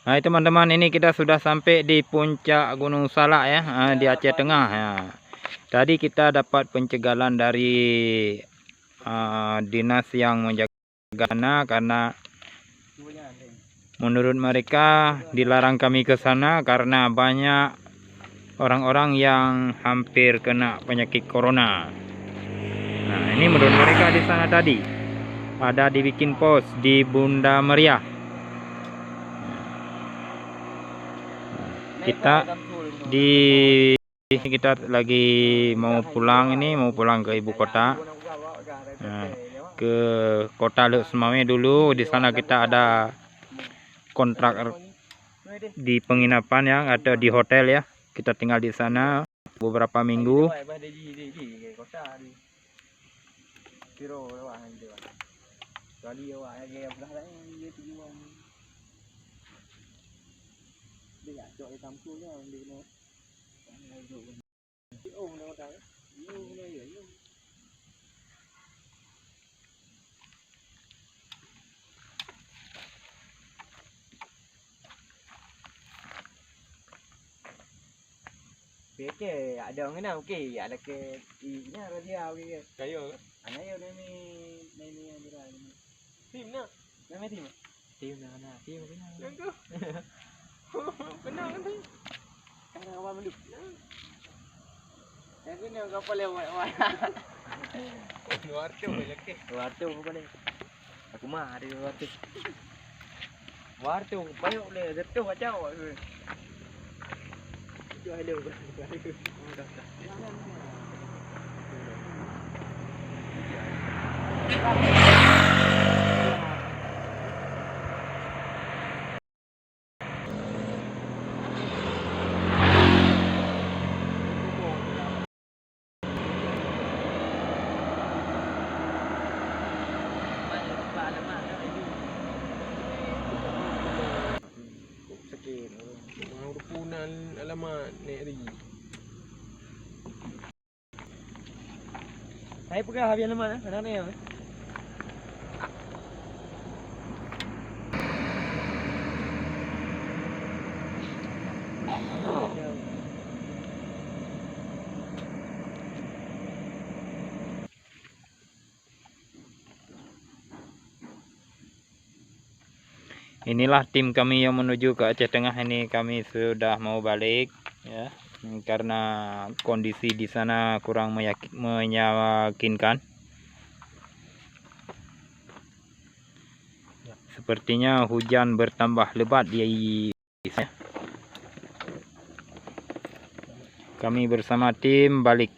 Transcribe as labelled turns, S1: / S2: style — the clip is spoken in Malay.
S1: Nah teman-teman, ini kita sudah sampai di puncak Gunung Salak ya, di Aceh Tengah ya. Tadi kita dapat pencegahan dari dinas yang menjaga karena menurut mereka dilarang kami ke sana karena banyak orang-orang yang hampir kena penyakit corona. Nah, ini menurut mereka di sana tadi ada dibikin pos di Bunda Meriah. Kita lagi mau pulang ini, mau pulang ke ibu kota. Nah, ke kota Lek Semawe dulu. Di sana kita ada kontrak di penginapan yang ada di hotel ya. Kita tinggal di sana beberapa minggu.
S2: Okey, ada orang nak okey, ada ke ina dia okey. Kayo. Anayo ni dia ni. Tim nak. Nama tim. Tim nak. Tim kena. Yang tu. Benar kan tu? Kan kapal menduk. Yang ni kapal lewat. Luar tu boleh ke? Luar tu boleh. Aku mah ada luar tu. Luar tu banyak boleh. Jatuh macam apa? Hello. Alamat naik lagi. Saya pegang habis alamat mana ni?
S1: Inilah tim kami yang menuju ke Aceh Tengah ini. Kami sudah mau balik ya, karena kondisi di sana kurang meyakinkan. Sepertinya hujan bertambah lebat ya. Kami bersama tim balik.